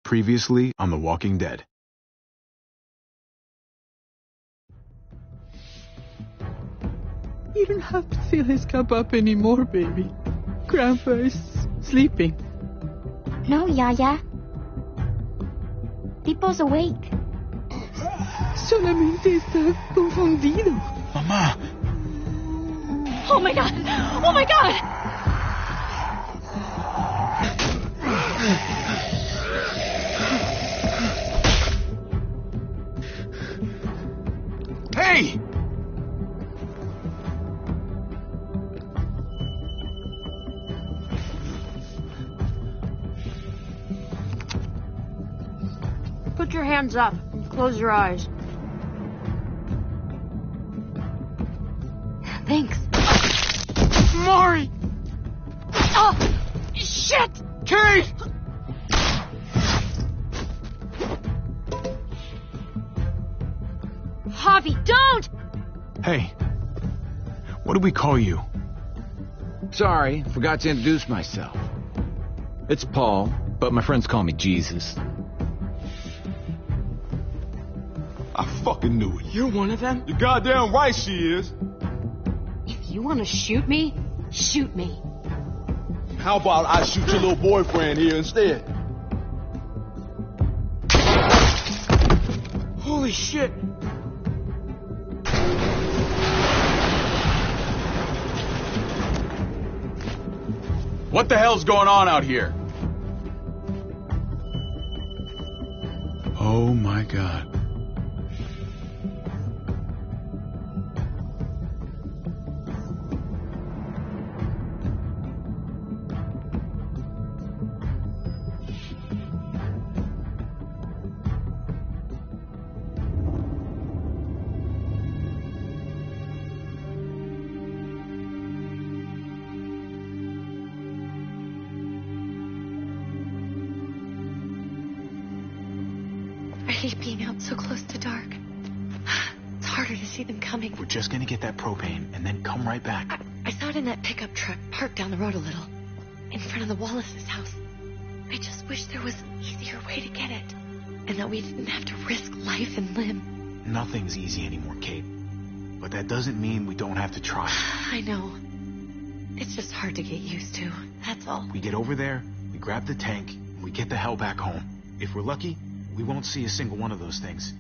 Previously on The Walking Dead. You don't have to fill his cup up anymore, baby. Grandpa is sleeping. No, Yaya. Pipo's awake. Solamente está confundido. Mamá! Oh my god! Oh my god! Hey! Put your hands up and close your eyes. Thanks. Maury! Oh, shit! Kate! Javi, don't! Hey. What do we call you? Sorry, forgot to introduce myself. It's Paul, but my friends call me Jesus. I fucking knew it. You're one of them? You're goddamn right she is. If you want to shoot me, shoot me. How about I shoot your little boyfriend here instead? Holy shit! What the hell's going on out here? Oh my god. I hate being out so close to dark. It's harder to see them coming. We're just gonna get that propane and then come right back. I saw it in that pickup truck parked down the road a little, in front of the Wallace's house. I just wish there was an easier way to get it, and that we didn't have to risk life and limb. Nothing's easy anymore, Kate. But that doesn't mean we don't have to try. I know. It's just hard to get used to, that's all. We get over there, we grab the tank, and we get the hell back home. If we're lucky, we won't see a single one of those things.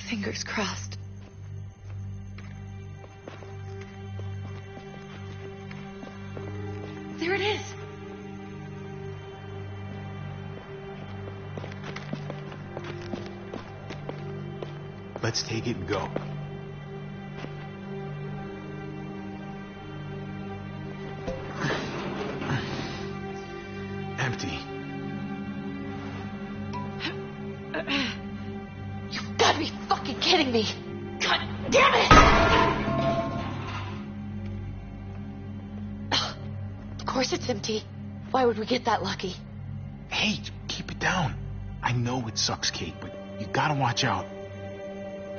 Fingers crossed. There it is! Let's take it and go. Empty. You've got to be fucking kidding me! God damn it! Of course it's empty. Why would we get that lucky? Hey, keep it down. I know it sucks, Kate, but you gotta watch out.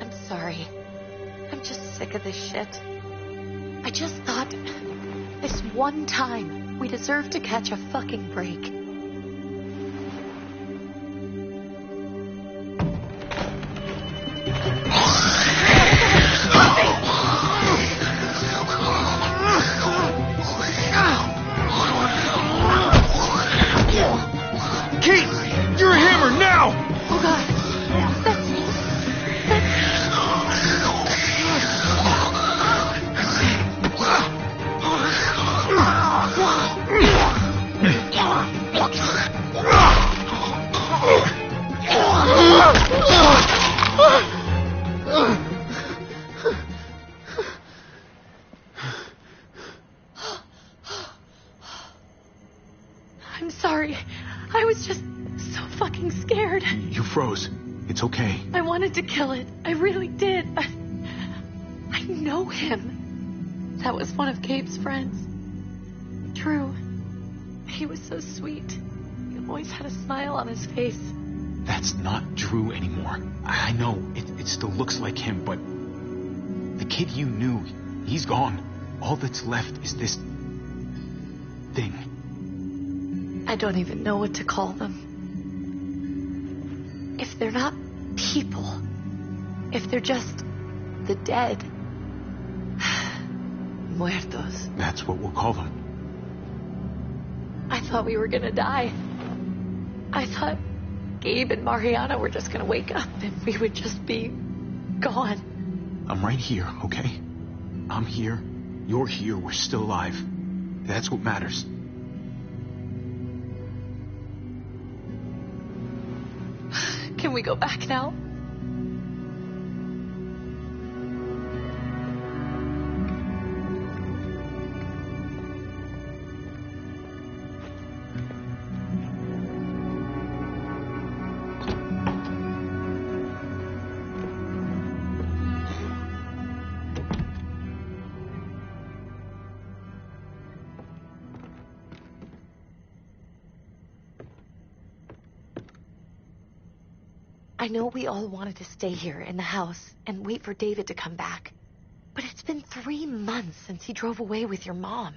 I'm sorry. I'm just sick of this shit. I just thought this one time we deserve to catch a fucking break. Kate, you're a hammer now! Oh god. I'm sorry. I was just so fucking scared. You froze. It's okay. I wanted to kill it. I really did. I know him. That was one of Gabe's friends. Drew. He was so sweet. He always had a smile on his face. That's not Drew anymore. I know, it still looks like him, but the kid you knew, he's gone. All that's left is this thing. I don't even know what to call them. if they're not people, if they're just the dead, muertos. That's what we'll call them. I thought we were gonna die. I thought Gabe and Mariana were just gonna wake up and we would just be gone. I'm right here, okay? I'm here. You're here. We're still alive. That's what matters. Can we go back now? I know we all wanted to stay here in the house and wait for David to come back. But it's been 3 months since he drove away with your mom.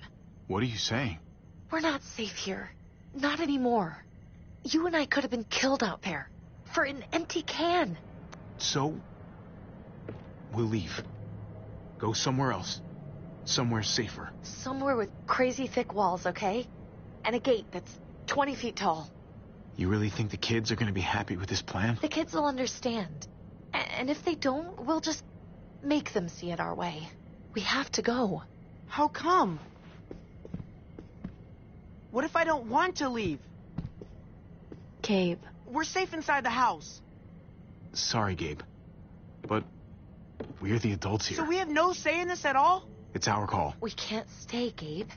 What are you saying? We're not safe here. Not anymore. You and I could have been killed out there. For an empty can. So, we'll leave. Go somewhere else. Somewhere safer. Somewhere with crazy thick walls, okay? And a gate that's 20 feet tall. You really think the kids are going to be happy with this plan? The kids will understand. And if they don't, we'll just make them see it our way. We have to go. How come? What if I don't want to leave? Gabe. We're safe inside the house. Sorry, Gabe. But we're the adults here. So we have no say in this at all? It's our call. We can't stay, Gabe.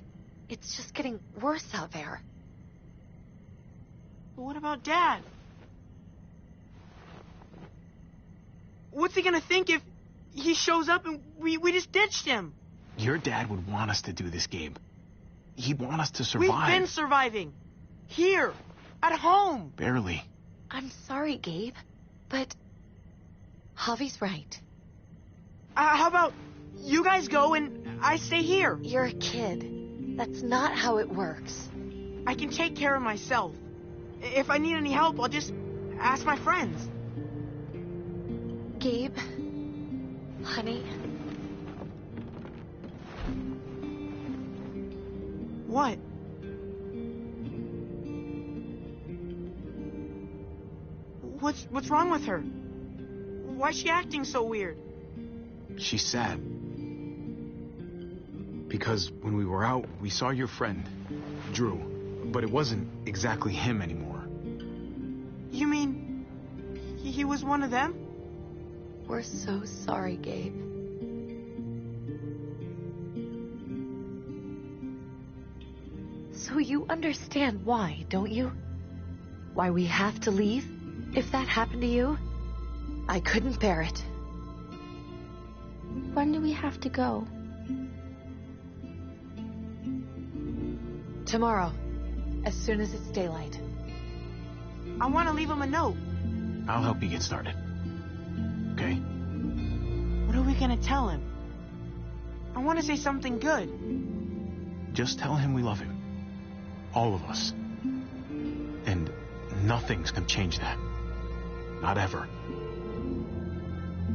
It's just getting worse out there. But what about Dad? What's he gonna think if he shows up and we just ditched him? Your dad would want us to do this, Gabe. He'd want us to survive. We've been surviving. Here. At home. Barely. I'm sorry, Gabe. But Javi's right. How about you guys go and I stay here? You're a kid. That's not how it works. I can take care of myself. If I need any help, I'll just ask my friends. Gabe, honey. What? What's wrong with her? Why's she acting so weird? She's sad. Because when we were out, we saw your friend, Drew. But it wasn't exactly him anymore. You mean he was one of them? We're so sorry, Gabe. So you understand why, don't you? Why we have to leave? If that happened to you, I couldn't bear it. When do we have to go? Tomorrow, as soon as it's daylight. I want to leave him a note. I'll help you get started. Okay? What are we going to tell him? I want to say something good. Just tell him we love him. All of us. And nothing's gonna change that. Not ever.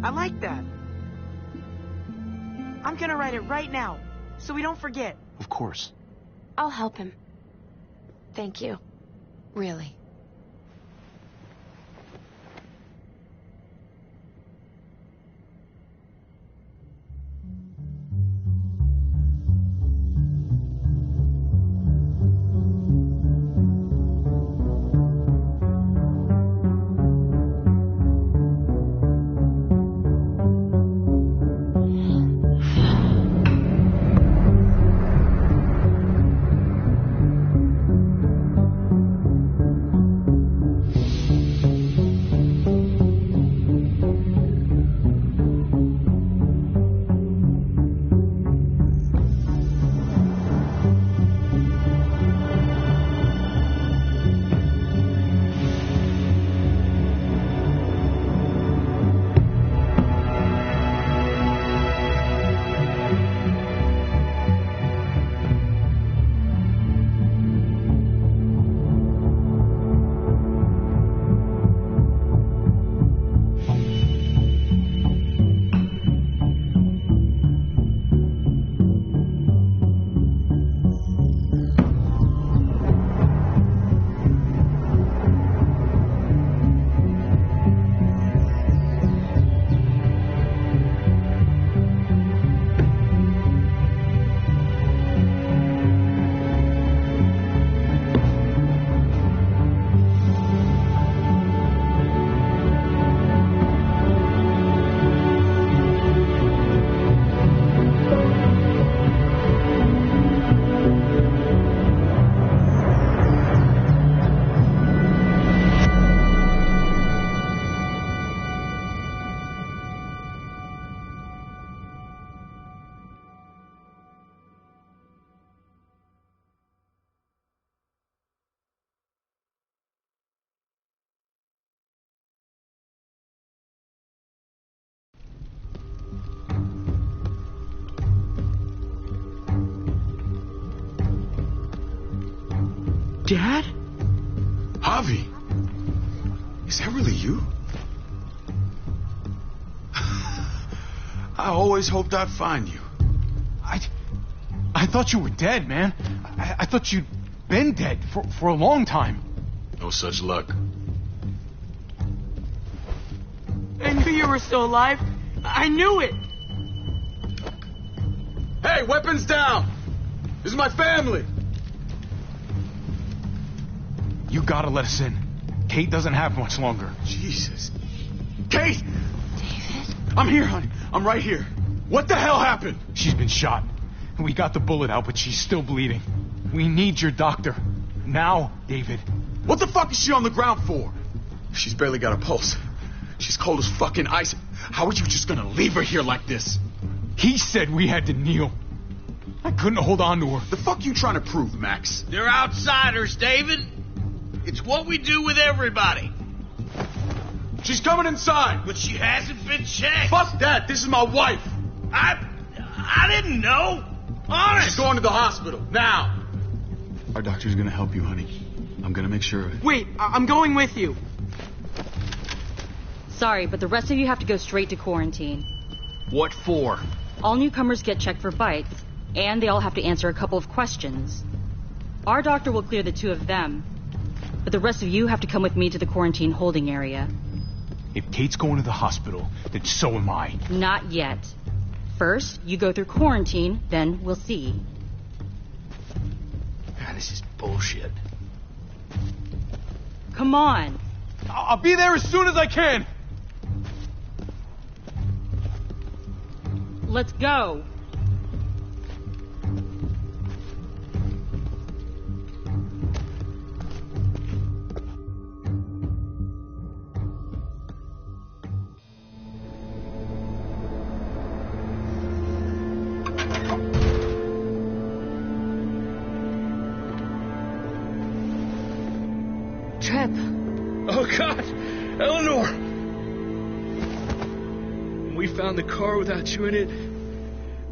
I like that. I'm going to write it right now, so we don't forget. Of course. I'll help him. Thank you. Really. Dad? Javi, is that really you? I always hoped I'd find you. I thought you were dead, man. I thought you'd been dead for a long time. No such luck. I knew you were still alive. I knew it. Hey, weapons down! This is my family! You gotta let us in. Kate doesn't have much longer. Jesus. Kate! David? I'm here, honey. I'm right here. What the hell happened? She's been shot. We got the bullet out, but she's still bleeding. We need your doctor. Now, David. What the fuck is she on the ground for? She's barely got a pulse. She's cold as fucking ice. How are you just gonna leave her here like this? He said we had to kneel. I couldn't hold on to her. The fuck you trying to prove, Max? They're outsiders, David. It's what we do with everybody. She's coming inside. But she hasn't been checked. Fuck that. This is my wife. I didn't know. Honest. She's going to the hospital. Now. Our doctor's gonna help you, honey. I'm gonna make sure of it. Wait, I'm going with you. Sorry, but the rest of you have to go straight to quarantine. What for? All newcomers get checked for bites, and they all have to answer a couple of questions. Our doctor will clear the two of them, but the rest of you have to come with me to the quarantine holding area. If Kate's going to the hospital, then so am I. Not yet. First, you go through quarantine, then we'll see. God, this is bullshit. Come on. I'll be there as soon as I can. Let's go. Trip. Oh, God! Eleanor! When we found the car without you in it,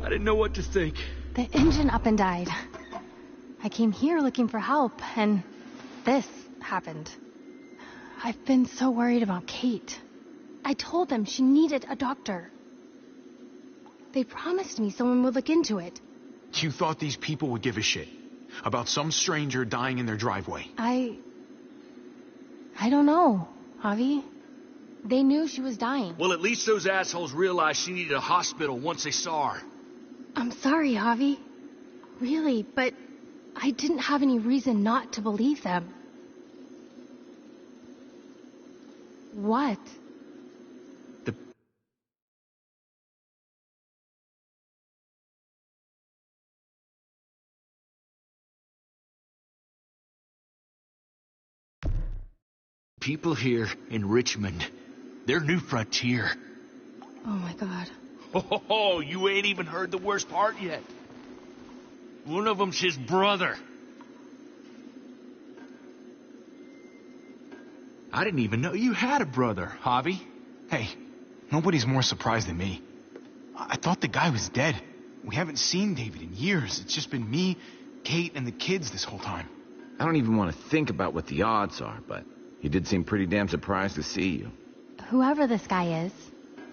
I didn't know what to think. The engine up and died. I came here looking for help, and this happened. I've been so worried about Kate. I told them she needed a doctor. They promised me someone would look into it. You thought these people would give a shit about some stranger dying in their driveway? I don't know, Javi. They knew she was dying. Well, at least those assholes realized she needed a hospital once they saw her. I'm sorry, Javi. Really, but I didn't have any reason not to believe them. What? People here in Richmond, their new frontier. Oh my God. Oh, you ain't even heard the worst part yet. One of them's his brother. I didn't even know you had a brother, Javi. Hey, nobody's more surprised than me. I thought the guy was dead. We haven't seen David in years. It's just been me, Kate, and the kids this whole time. I don't even want to think about what the odds are, but he did seem pretty damn surprised to see you. Whoever this guy is,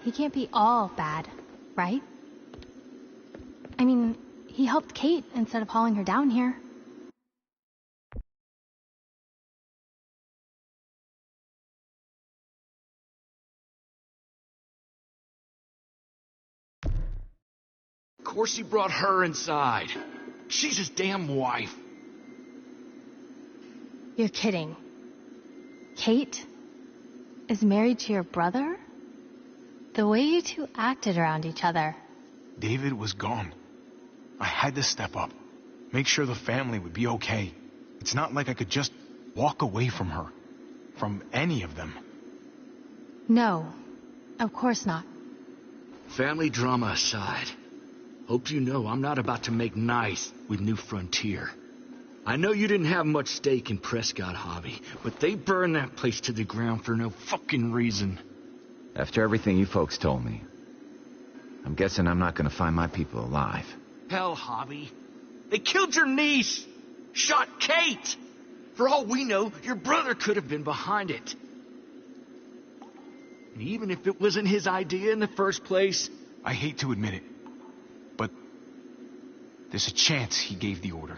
he can't be all bad, right? I mean, he helped Kate instead of hauling her down here. Of course he brought her inside. She's his damn wife. You're kidding. Kate is married to your brother? The way you two acted around each other. David was gone. I had to step up, make sure the family would be okay. It's not like I could just walk away from her, from any of them. No, of course not. Family drama aside, hope you know I'm not about to make nice with New Frontier. I know you didn't have much stake in Prescott, Javi, but they burned that place to the ground for no fucking reason. After everything you folks told me, I'm guessing I'm not going to find my people alive. Hell, Javi. They killed your niece. Shot Kate. For all we know, your brother could have been behind it. And even if it wasn't his idea in the first place... I hate to admit it, but there's a chance he gave the order.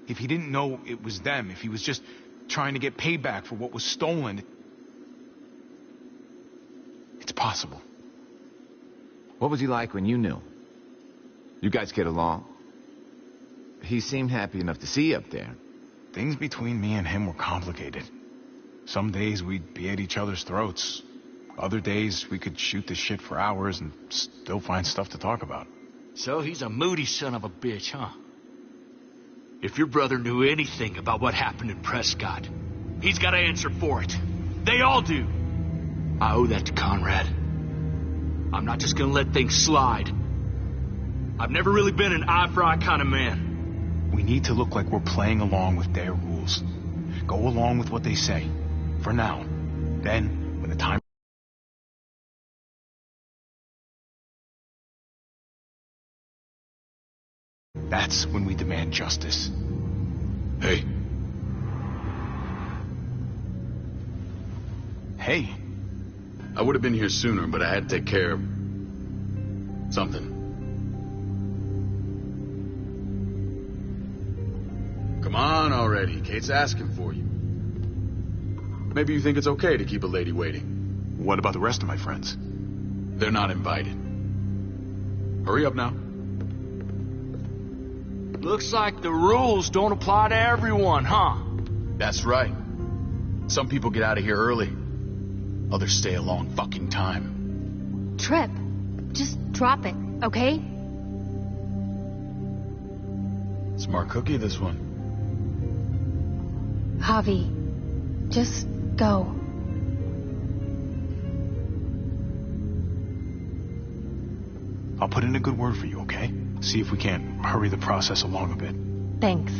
If he didn't know it was them, if he was just trying to get payback for what was stolen, it's possible. What was he like when you knew? You guys get along? He seemed happy enough to see you up there. Things between me and him were complicated. Some days we'd be at each other's throats. Other days we could shoot the shit for hours and still find stuff to talk about. So he's a moody son of a bitch, huh? If your brother knew anything about what happened in Prescott, he's got to answer for it. They all do. I owe that to Conrad. I'm not just gonna let things slide. I've never really been an eye-for-eye kind of man. We need to look like we're playing along with their rules. Go along with what they say. For now. Then, when the time... That's when we demand justice. Hey. Hey. I would have been here sooner, but I had to take care of... something. Come on already. Kate's asking for you. Maybe you think it's okay to keep a lady waiting. What about the rest of my friends? They're not invited. Hurry up now. Looks like the rules don't apply to everyone, huh? That's right. Some people get out of here early. Others stay a long fucking time. Trip, just drop it, okay? Smart cookie, this one. Javi, just go. I'll put in a good word for you, okay? See if we can't hurry the process along a bit. Thanks.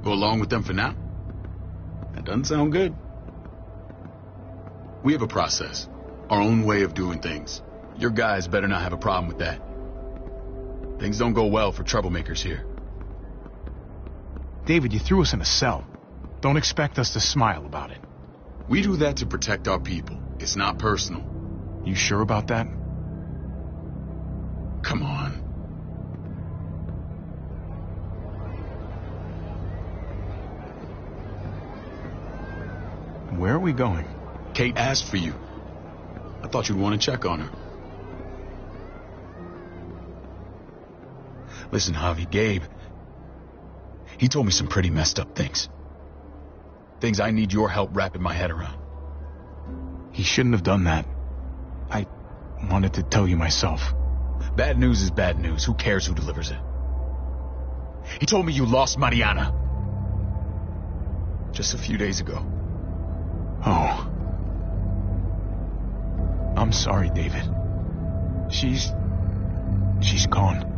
Go along with them for now? That doesn't sound good. We have a process. Our own way of doing things. Your guys better not have a problem with that. Things don't go well for troublemakers here. David, you threw us in a cell. Don't expect us to smile about it. We do that to protect our people. It's not personal. You sure about that? Come on. Where are we going? Kate asked for you. I thought you'd want to check on her. Listen, Javi, Gabe. He told me some pretty messed up things. Things I need your help wrapping my head around. He shouldn't have done that. I wanted to tell you myself. Bad news is bad news. Who cares who delivers it? He told me you lost Mariana. Just a few days ago. Oh. I'm sorry, David. She's gone.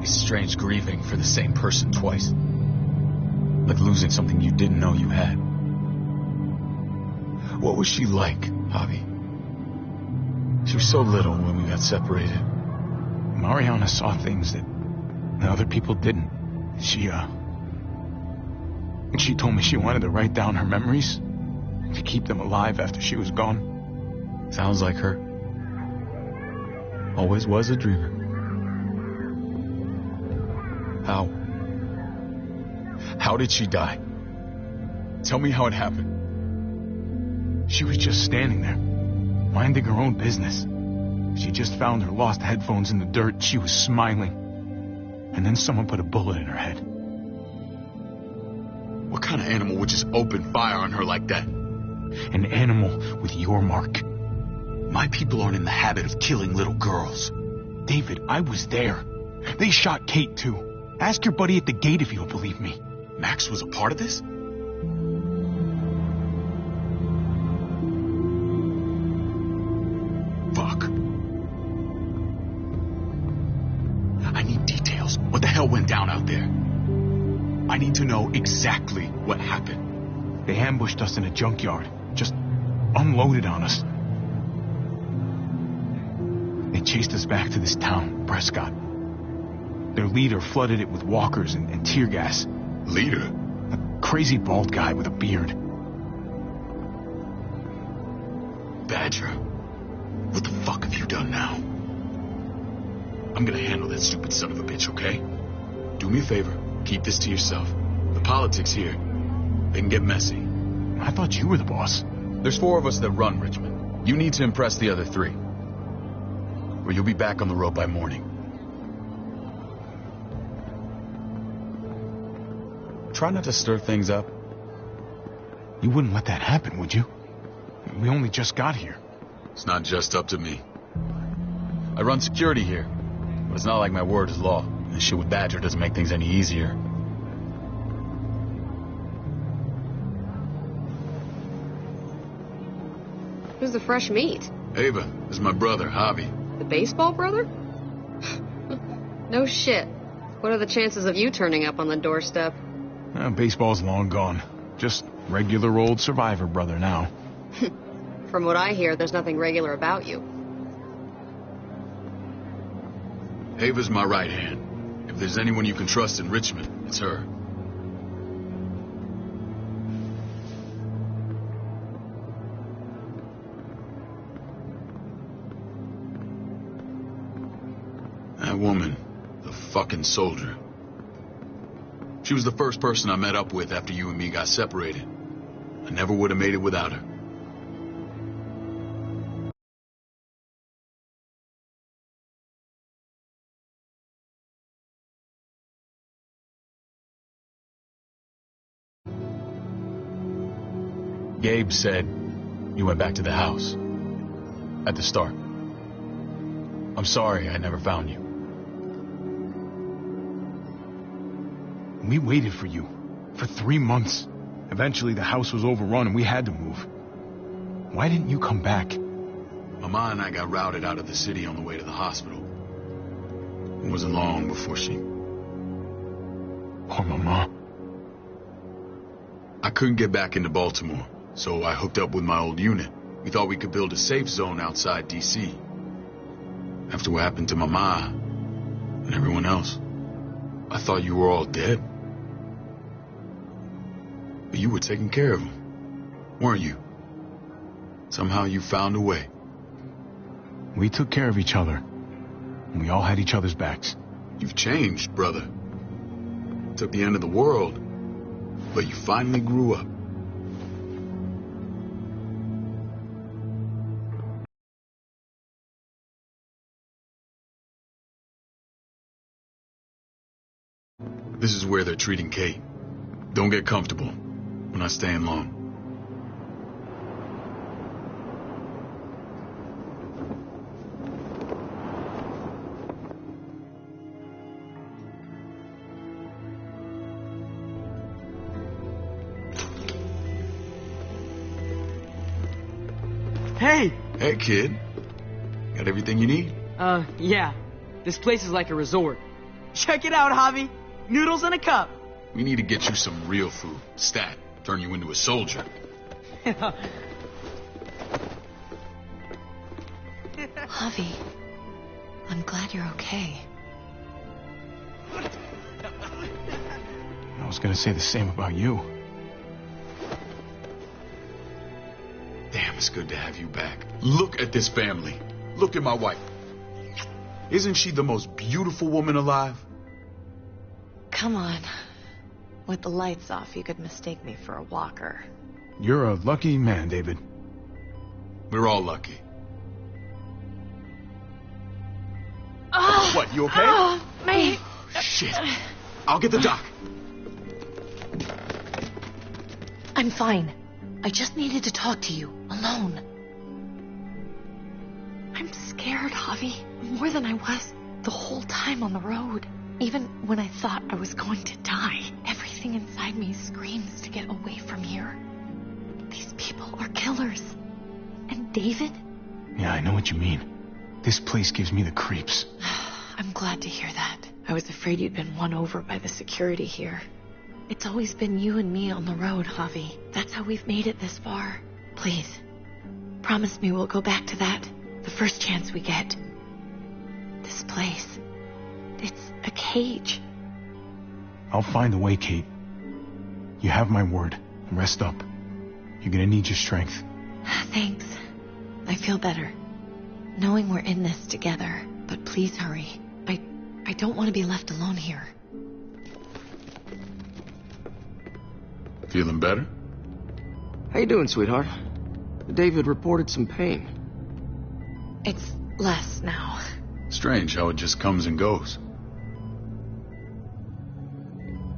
It's strange grieving for the same person twice. Like losing something you didn't know you had. What was she like, Javi? She was so little when we got separated. Mariana saw things that other people didn't. She told me she wanted to write down her memories to keep them alive after she was gone. Sounds like her. Always was a dreamer. How did she die? Tell me how it happened. She was just standing there, minding her own business. She just found her lost headphones in the dirt. She was smiling. And then someone put a bullet in her head. What kind of animal would just open fire on her like that? An animal with your mark. My people aren't in the habit of killing little girls. David, I was there. They shot Kate, too. Ask your buddy at the gate if you don't believe me. Max was a part of this? Fuck. I need details. What the hell went down out there? I need to know exactly what happened. They ambushed us in a junkyard. Just unloaded on us. They chased us back to this town, Prescott. Their leader flooded it with walkers and tear gas. Leader? A crazy bald guy with a beard. Badger, what the fuck have you done now? I'm gonna handle that stupid son of a bitch, okay? Do me a favor, keep this to yourself. The politics here, they can get messy. I thought you were the boss. There's 4 of us that run Richmond. You need to impress the other 3. Or you'll be back on the road by morning. Try not to stir things up. You wouldn't let that happen, would you? We only just got here. It's not just up to me. I run security here, but it's not like my word is law. This shit with Badger doesn't make things any easier. Who's the fresh meat? Ava, this is my brother, Javi. The baseball brother? No shit. What are the chances of you turning up on the doorstep? Baseball's long gone. Just regular old survivor brother now. From what I hear, there's nothing regular about you. Ava's my right hand. If there's anyone you can trust in Richmond, it's her. That woman, the fucking soldier. She was the first person I met up with after you and me got separated. I never would have made it without her. Gabe said you went back to the house. At the start. I'm sorry I never found you. We waited for you. For 3 months. Eventually the house was overrun and we had to move. Why didn't you come back? Mama and I got routed out of the city on the way to the hospital. It wasn't long before she... Poor Mama. I couldn't get back into Baltimore, so I hooked up with my old unit. We thought we could build a safe zone outside D.C. After what happened to Mama and everyone else, I thought you were all dead. But you were taking care of them, weren't you? Somehow you found a way. We took care of each other. And we all had each other's backs. You've changed, brother. Took the end of the world, but you finally grew up. This is where they're treating Kate. Don't get comfortable. We're not staying long. Hey! Hey, kid. Got everything you need? Yeah. This place is like a resort. Check it out, Javi. Noodles in a cup. We need to get you some real food. Stat. Turn you into a soldier. Javi, I'm glad you're okay. I was gonna say the same about you. Damn, it's good to have you back. Look at this family. Look at my wife. Isn't she the most beautiful woman alive? Come on. With the lights off, you could mistake me for a walker. You're a lucky man, David. We're all lucky. Oh, What, you okay? Oh, mate. Shit. I'll get the doc. I'm fine. I just needed to talk to you, alone. I'm scared, Javi, more than I was the whole time on the road. Even when I thought I was going to die, everything inside me screams to get away from here. These people are killers. And David? Yeah, I know what you mean. This place gives me the creeps. I'm glad to hear that. I was afraid you'd been won over by the security here. It's always been you and me on the road, Javi. That's how we've made it this far. Please, promise me we'll go back to that the first chance we get. This place, it's a cage. I'll find a way, Kate. You have my word. Rest up. You're gonna need your strength. Thanks. I feel better. Knowing we're in this together. But please hurry. I don't want to be left alone here. Feeling better? How you doing, sweetheart? David reported some pain. It's less now. Strange how it just comes and goes.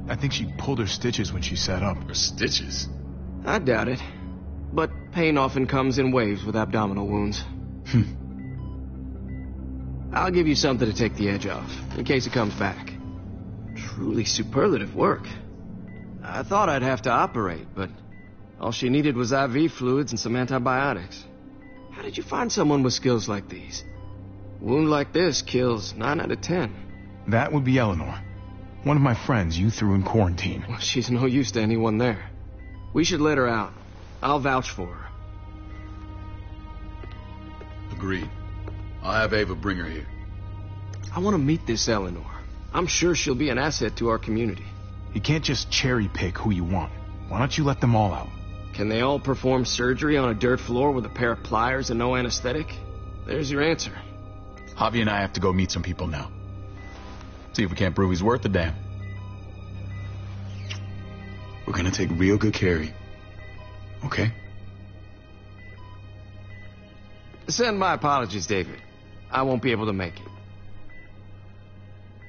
I think she pulled her stitches when she sat up. Her stitches? I doubt it. But pain often comes in waves with abdominal wounds. I'll give you something to take the edge off, in case it comes back. Truly superlative work. I thought I'd have to operate, but all she needed was IV fluids and some antibiotics. How did you find someone with skills like these? A wound like this kills 9 out of 10. That would be Eleanor. One of my friends you threw in quarantine. Well, she's no use to anyone there. We should let her out. I'll vouch for her. Agreed. I'll have Ava bring her here. I want to meet this Eleanor. I'm sure she'll be an asset to our community. You can't just cherry pick who you want. Why don't you let them all out? Can they all perform surgery on a dirt floor with a pair of pliers and no anesthetic? There's your answer. Javi and I have to go meet some people now. See if we can't prove he's worth a damn. We're gonna take real good care of you. Okay? Send my apologies, David. I won't be able to make it.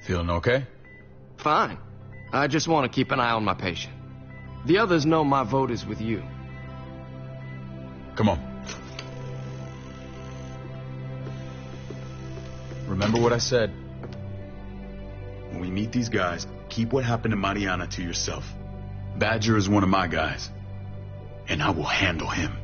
Feeling okay? Fine. I just want to keep an eye on my patient. The others know my vote is with you. Come on. Remember what I said. When we meet these guys, keep what happened to Mariana to yourself. Badger is one of my guys, and I will handle him.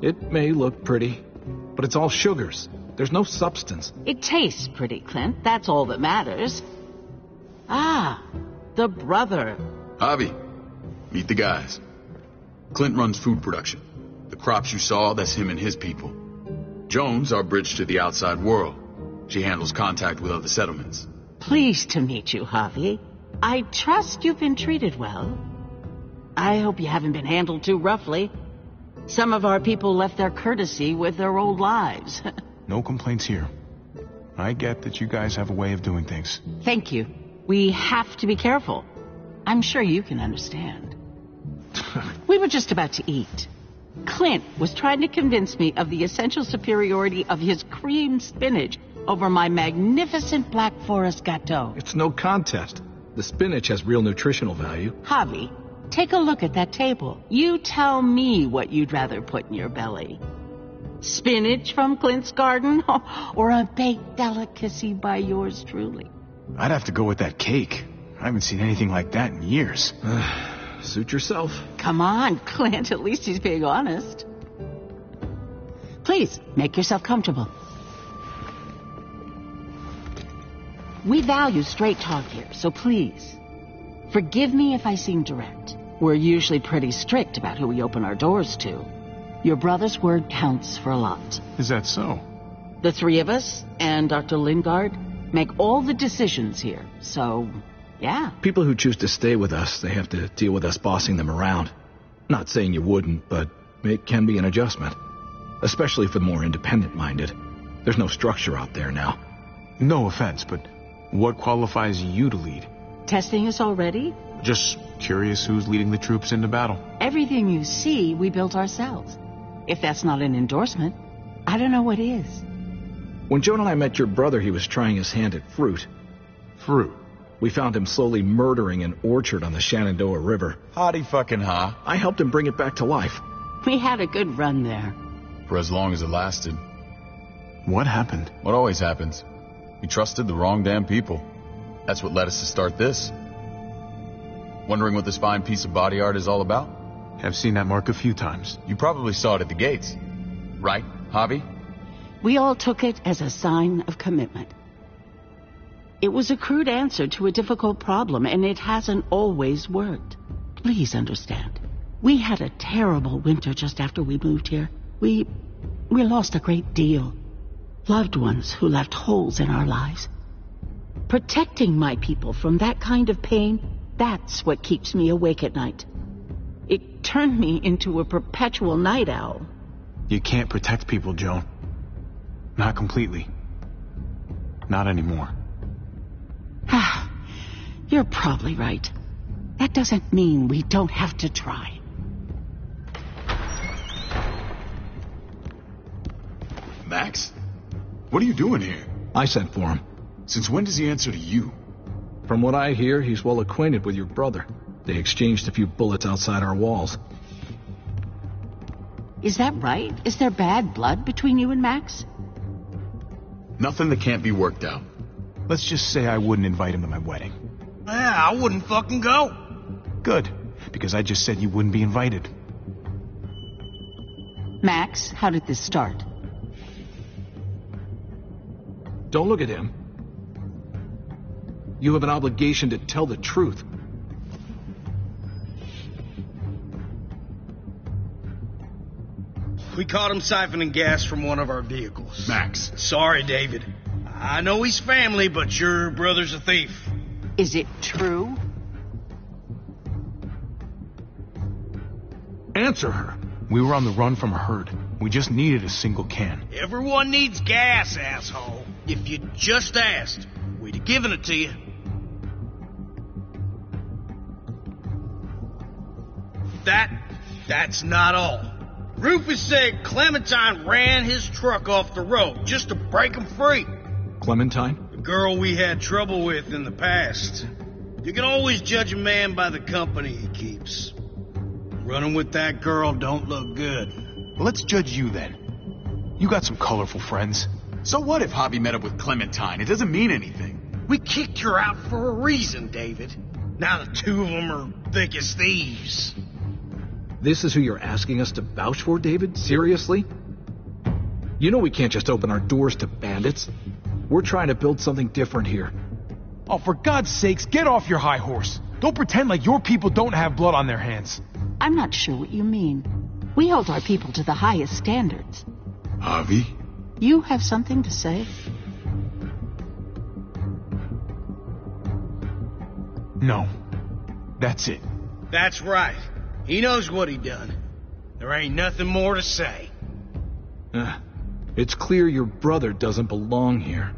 It may look pretty, but it's all sugars. There's no substance. It tastes pretty, Clint. That's all that matters. Ah, the brother. Javi, meet the guys. Clint runs food production. The crops you saw, that's him and his people. Jones, our bridge to the outside world. She handles contact with other settlements. Pleased to meet you, Javi. I trust you've been treated well. I hope you haven't been handled too roughly. Some of our people left their courtesy with their old lives. No complaints here. I get that you guys have a way of doing things. Thank you. We have to be careful. I'm sure you can understand. We were just about to eat. Clint was trying to convince me of the essential superiority of his creamed spinach over my magnificent Black Forest gâteau. It's no contest. The spinach has real nutritional value. Javi, take a look at that table. You tell me what you'd rather put in your belly. Spinach from Clint's garden or a baked delicacy by yours truly? I'd have to go with that cake. I haven't seen anything like that in years. Suit yourself. Come on, Clint. At least he's being honest. Please, make yourself comfortable. We value straight talk here, so please, forgive me if I seem direct. We're usually pretty strict about who we open our doors to. Your brother's word counts for a lot. Is that so? The three of us and Dr. Lingard, make all the decisions here. So, yeah. People who choose to stay with us, they have to deal with us bossing them around. Not saying you wouldn't, but it can be an adjustment. Especially for the more independent-minded. There's no structure out there now. No offense, but what qualifies you to lead? Testing us already? Just curious who's leading the troops into battle. Everything you see, we built ourselves. If that's not an endorsement, I don't know what is. When Joan and I met your brother, he was trying his hand at fruit. Fruit? We found him slowly murdering an orchard on the Shenandoah River. Howdy fucking ha. I helped him bring it back to life. We had a good run there. For as long as it lasted. What happened? What always happens. We trusted the wrong damn people. That's what led us to start this. Wondering what this fine piece of body art is all about? I've seen that mark a few times. You probably saw it at the gates. Right, Javi? We all took it as a sign of commitment. It was a crude answer to a difficult problem, and it hasn't always worked. Please understand. We had a terrible winter just after we moved here. We lost a great deal. Loved ones who left holes in our lives. Protecting my people from that kind of pain, that's what keeps me awake at night. It turned me into a perpetual night owl. You can't protect people, Joan. Not completely. Not anymore. You're probably right. That doesn't mean we don't have to try. Max? What are you doing here? I sent for him. Since when does he answer to you? From what I hear, he's well acquainted with your brother. They exchanged a few bullets outside our walls. Is that right? Is there bad blood between you and Max? Nothing that can't be worked out. Let's just say I wouldn't invite him to my wedding. Yeah, I wouldn't fucking go. Good, because I just said you wouldn't be invited. Max, how did this start? Don't look at him. You have an obligation to tell the truth. We caught him siphoning gas from one of our vehicles. Max. Sorry, David. I know he's family, but your brother's a thief. Is it true? Answer her. We were on the run from a herd. We just needed a single can. Everyone needs gas, asshole. If you just asked, we'd have given it to you. That's not all. Rufus said Clementine ran his truck off the road just to break him free. Clementine? The girl we had trouble with in the past. You can always judge a man by the company he keeps. Running with that girl don't look good. Well, let's judge you then. You got some colorful friends. So what if Javi met up with Clementine? It doesn't mean anything. We kicked her out for a reason, David. Now the two of them are thick as thieves. This is who you're asking us to vouch for, David? Seriously? You know we can't just open our doors to bandits. We're trying to build something different here. Oh, for God's sakes, get off your high horse. Don't pretend like your people don't have blood on their hands. I'm not sure what you mean. We hold our people to the highest standards. Javi? You have something to say? No. That's it. That's right. He knows what he done. There ain't nothing more to say. It's clear your brother doesn't belong here.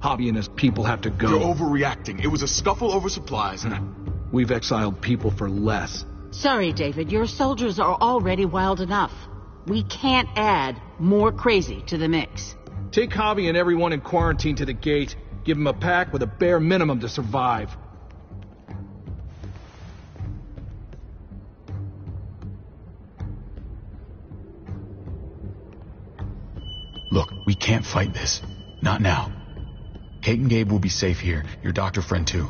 Javi and his people have to go. You're overreacting. It was a scuffle over supplies. We've exiled people for less. Sorry, David. Your soldiers are already wild enough. We can't add more crazy to the mix. Take Javi and everyone in quarantine to the gate. Give them a pack with a bare minimum to survive. Look, we can't fight this. Not now. Kate and Gabe will be safe here. Your doctor friend too.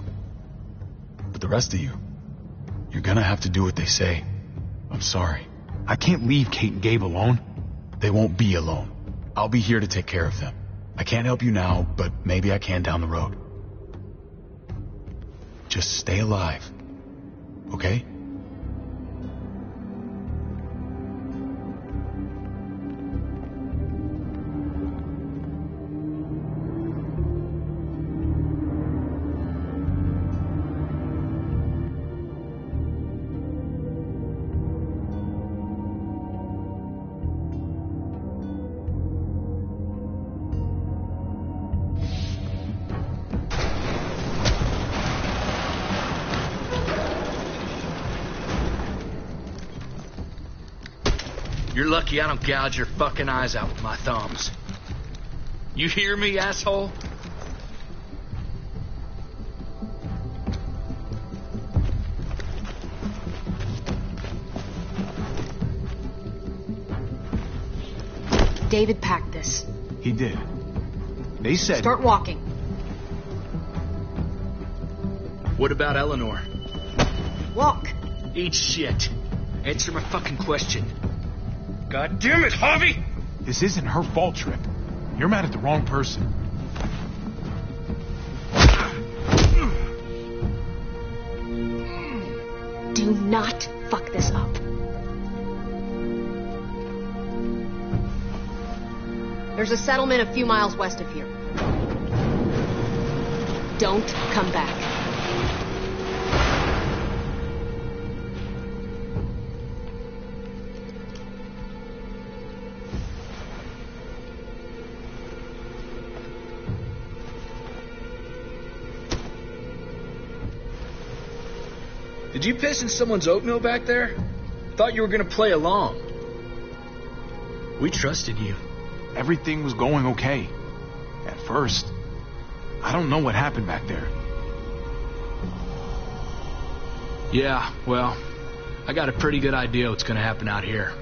But the rest of you, you're gonna have to do what they say. I'm sorry. I can't leave Kate and Gabe alone. They won't be alone. I'll be here to take care of them. I can't help you now, but maybe I can down the road. Just stay alive. Okay? You're lucky I don't gouge your fucking eyes out with my thumbs. You hear me, asshole? David packed this. He did. They said... Start walking. What about Eleanor? Walk. Eat shit. Answer my fucking question. God damn it, Javi! This isn't her fault, Trip. You're mad at the wrong person. Do not fuck this up. There's a settlement a few miles west of here. Don't come back. Did you piss in someone's oatmeal back there? Thought you were gonna play along. We trusted you. Everything was going okay. At first. I don't know what happened back there. Yeah, well, I got a pretty good idea what's gonna happen out here.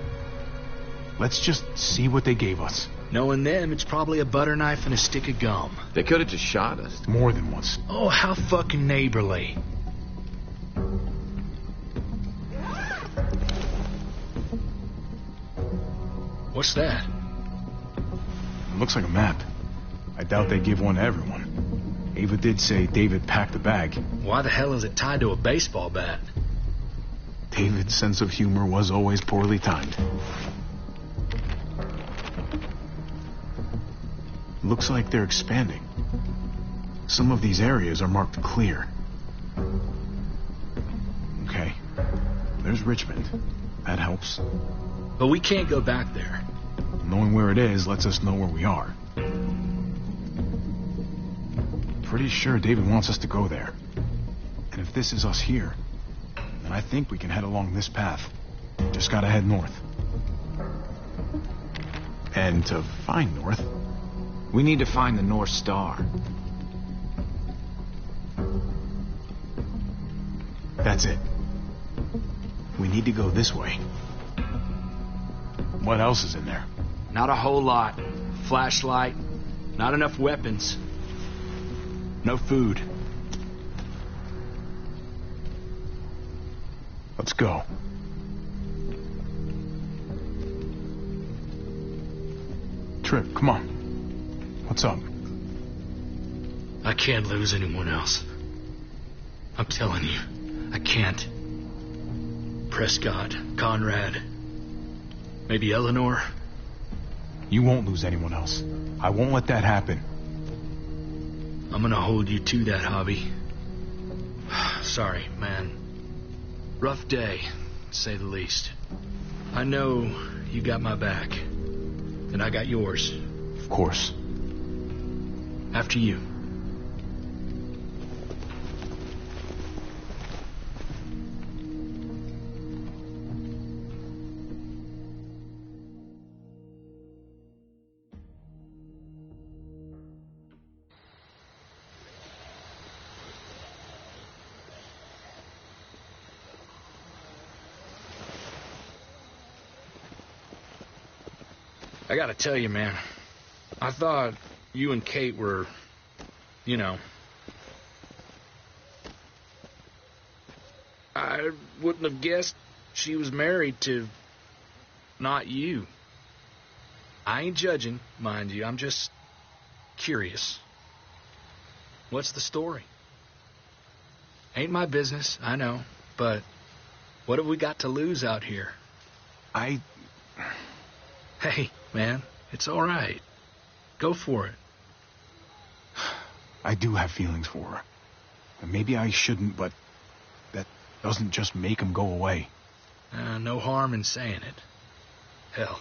Let's just see what they gave us. Knowing them, it's probably a butter knife and a stick of gum. They could have just shot us. More than once. Oh, how fucking neighborly. What's that? It looks like a map. I doubt they give one to everyone. Ava did say David packed the bag. Why the hell is it tied to a baseball bat? David's sense of humor was always poorly timed. Looks like they're expanding. Some of these areas are marked clear. Okay. There's Richmond. That helps. But we can't go back there. Knowing where it is lets us know where we are. Pretty sure David wants us to go there. And if this is us here, then I think we can head along this path. Just gotta head north. And to find north, we need to find the North Star. That's it. We need to go this way. What else is in there? Not a whole lot. Flashlight. Not enough weapons. No food. Let's go. Trip, come on. What's up? I can't lose anyone else. I'm telling you, I can't. Prescott, Conrad, maybe Eleanor. You won't lose anyone else. I won't let that happen. I'm gonna hold you to that, Javi. Sorry, man. Rough day, to say the least. I know you got my back, and I got yours. Of course. After you. I gotta tell you, man, I thought you and Kate were, you know... I wouldn't have guessed she was married to not you. I ain't judging, mind you, I'm just curious. What's the story? Ain't my business, I know, but what have we got to lose out here? Hey, man, it's all right. Go for it. I do have feelings for her. And maybe I shouldn't, but that doesn't just make them go away. No harm in saying it. Hell,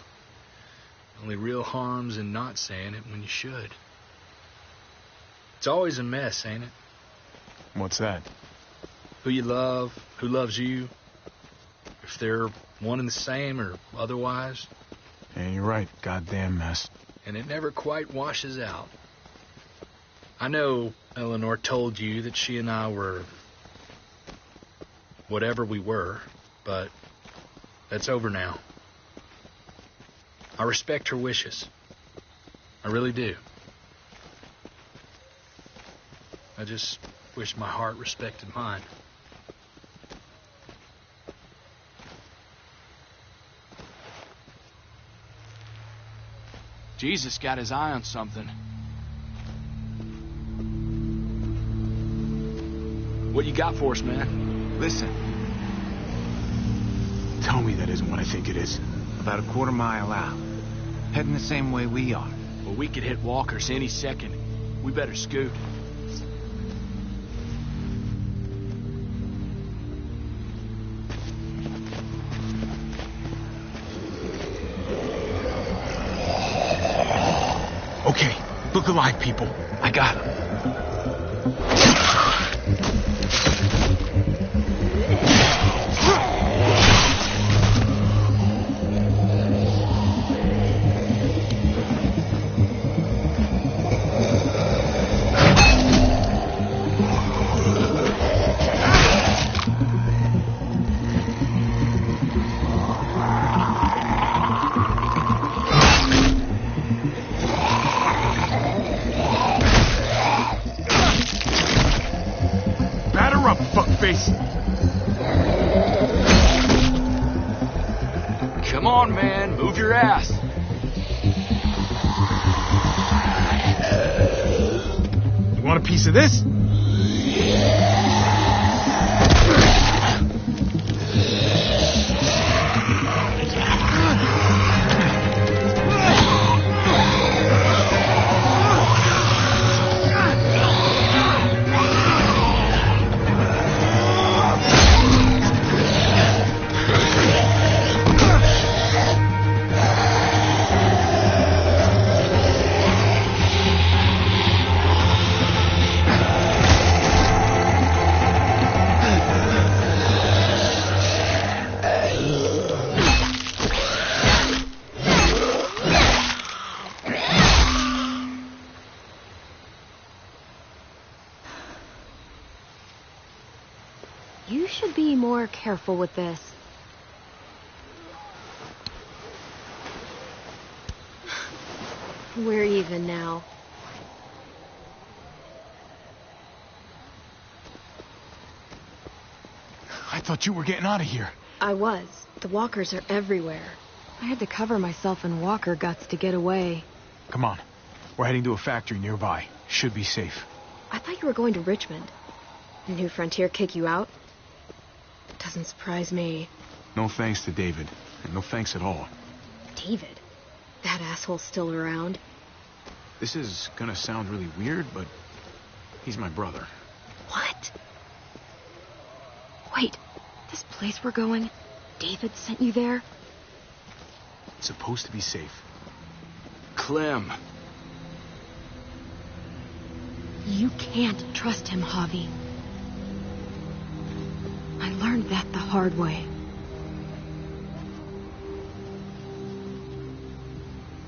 only real harm's in not saying it when you should. It's always a mess, ain't it? What's that? Who you love, who loves you, if they're one and the same or otherwise. And you're right, goddamn mess. And it never quite washes out. I know Eleanor told you that she and I were whatever we were, but that's over now. I respect her wishes. I really do. I just wish my heart respected mine. Jesus got his eye on something. What you got for us, man? Listen. Tell me that isn't what I think it is. About a quarter mile out. Heading the same way we are. Well, we could hit walkers any second. We better scoot. Okay, look alive, people. I got him. Come on, man. Move your ass. You want a piece of this? You should be more careful with this. We're even now. I thought you were getting out of here. I was. The walkers are everywhere. I had to cover myself in walker guts to get away. Come on. We're heading to a factory nearby. Should be safe. I thought you were going to Richmond. Did New Frontier kick you out? Doesn't surprise me. No thanks to David. And no thanks at all. David? That asshole's still around? This is gonna sound really weird, but he's my brother. What? Wait, this place we're going, David sent you there? It's supposed to be safe. Clem. You can't trust him, Javi. I learned that the hard way.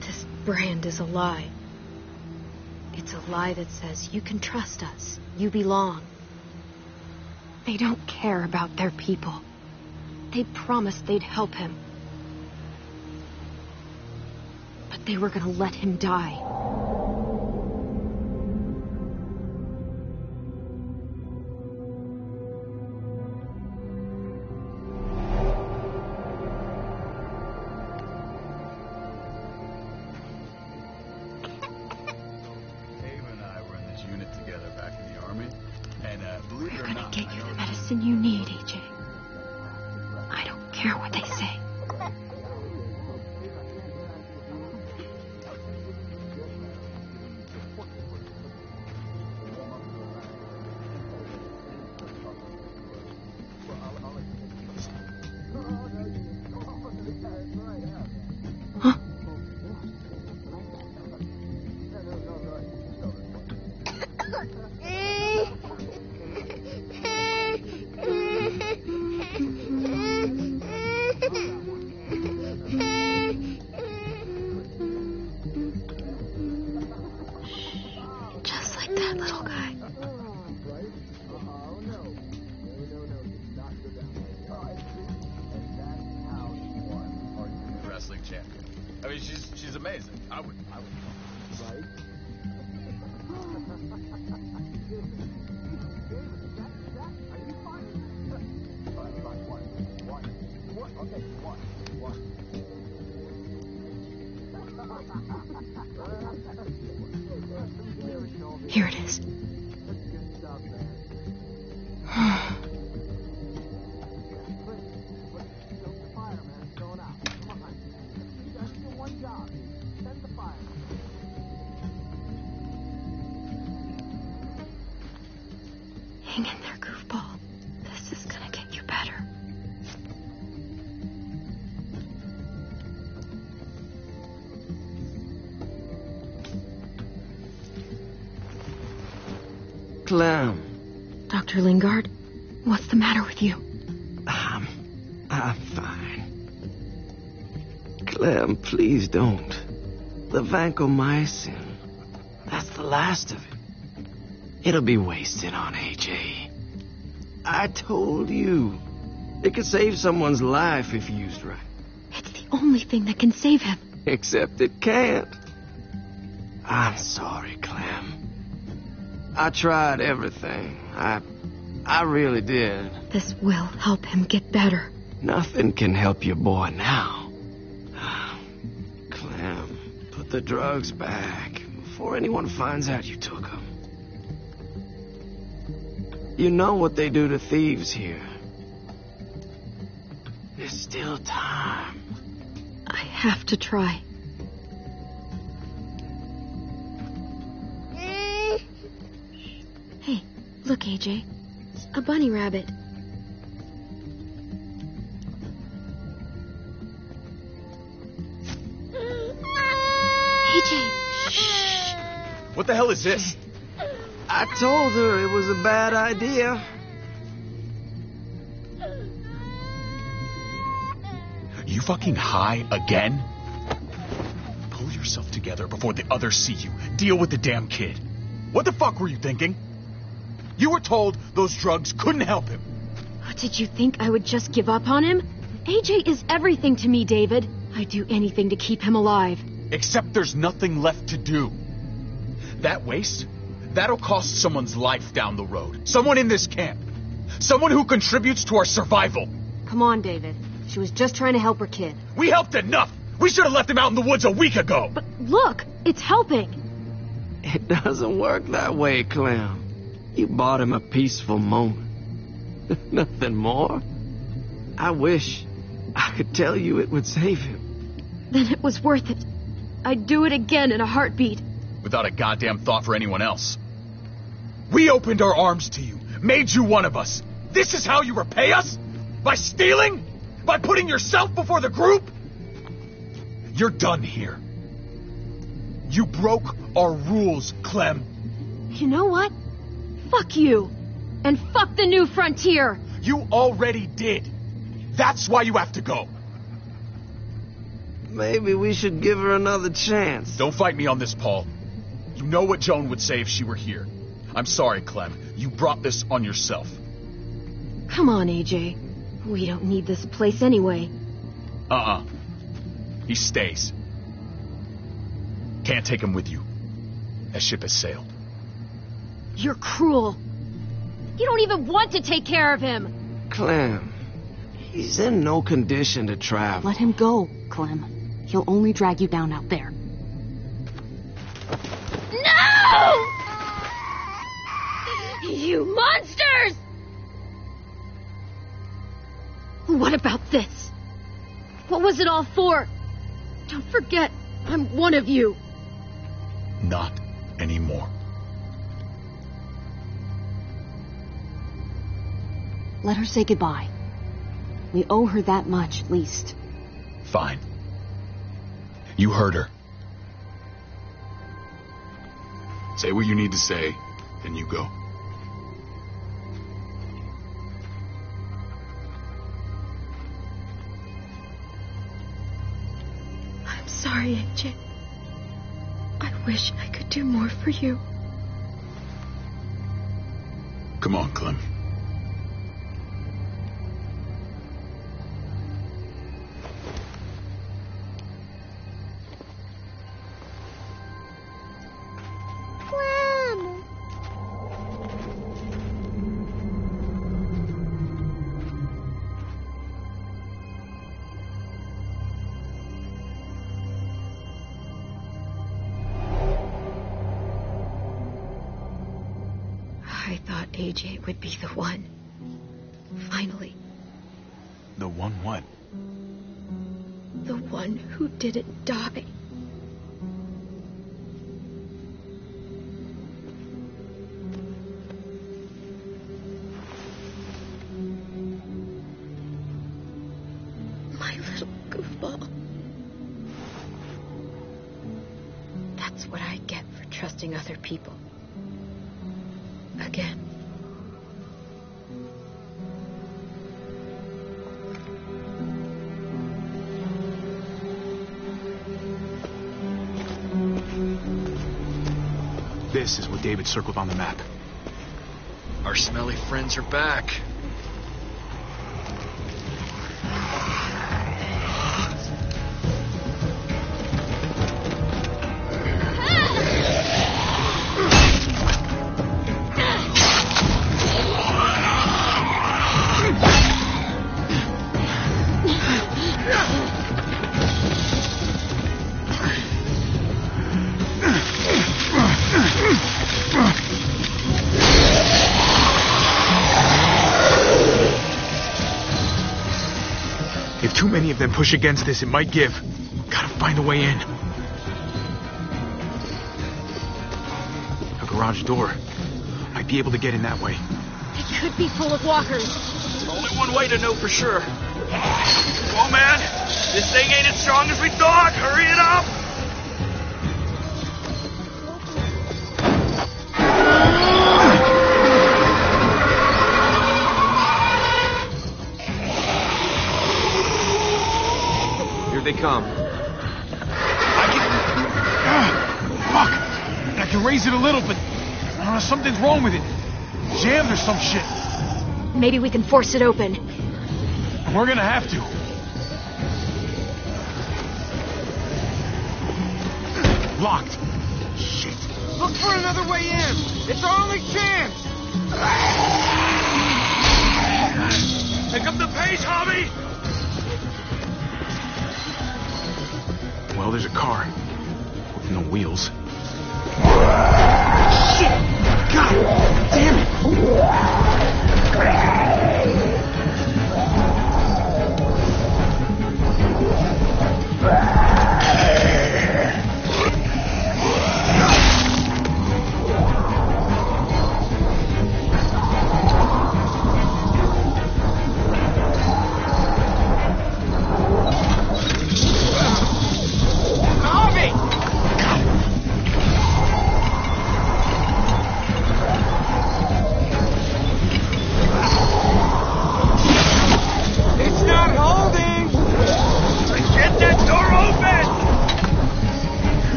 This brand is a lie. It's a lie that says you can trust us. You belong. They don't care about their people. They promised they'd help him. But they were gonna let him die. Get you the medicine you need, AJ. I don't care what they say. Huh? mean, she's amazing. I would. Right? Here it is. Hang in there, goofball. This is gonna get you better. Clem. Dr. Lingard, what's the matter with you? I'm fine. Clem, please don't. The vancomycin. That's the last of it. It'll be wasted on AJ. I told you. It could save someone's life if used right. It's the only thing that can save him. Except it can't. I'm sorry, Clem. I tried everything. I really did. This will help him get better. Nothing can help your boy now. Clem, put the drugs back before anyone finds out you took them. You know what they do to thieves here. There's still time. I have to try. Hey, look, AJ. A bunny rabbit. AJ! Shh! What the hell is this? I told her it was a bad idea. You fucking high again? Pull yourself together before the others see you. Deal with the damn kid. What the fuck were you thinking? You were told those drugs couldn't help him. Did you think I would just give up on him? AJ is everything to me, David. I'd do anything to keep him alive. Except there's nothing left to do. That waste, that'll cost someone's life down the road. Someone in this camp. Someone who contributes to our survival. Come on, David. She was just trying to help her kid. We helped enough! We should have left him out in the woods a week ago! But look, it's helping. It doesn't work that way, Clem. You bought him a peaceful moment. Nothing more. I wish I could tell you it would save him. Then it was worth it. I'd do it again in a heartbeat. Without a goddamn thought for anyone else. We opened our arms to you, made you one of us. This is how you repay us? By stealing? By putting yourself before the group? You're done here. You broke our rules, Clem. You know what? Fuck you. And fuck the new frontier. You already did. That's why you have to go. Maybe we should give her another chance. Don't fight me on this, Paul. You know what Joan would say if she were here. I'm sorry, Clem. You brought this on yourself. Come on, AJ. We don't need this place anyway. He stays. Can't take him with you. That ship has sailed. You're cruel. You don't even want to take care of him. Clem, he's in no condition to travel. Let him go, Clem. He'll only drag you down out there. No! You monsters! What about this? What was it all for? Don't forget, I'm one of you. Not anymore. Let her say goodbye. We owe her that much, at least. Fine. You heard her. Say what you need to say, then you go. I'm sorry, AJ. I wish I could do more for you. Come on, Clem. I thought AJ would be the one. Finally. The one what? The one who didn't die. My little goofball. That's what I get for trusting other people. Again. This is what David circled on the map. Our smelly friends are back. If too many of them push against this, it might give. Gotta find a way in. A garage door. Might be able to get in that way. It could be full of walkers. Only one way to know for sure. Come on, man. This thing ain't as strong as we thought. Hurry it up. They come. Fuck! I can raise it a little, but something's wrong with it. Jammed or some shit. Maybe we can force it open. We're gonna have to. Locked. Shit. Look for another way in. It's our only chance. Pick up the pace, Hobby. Well, there's a car with no wheels.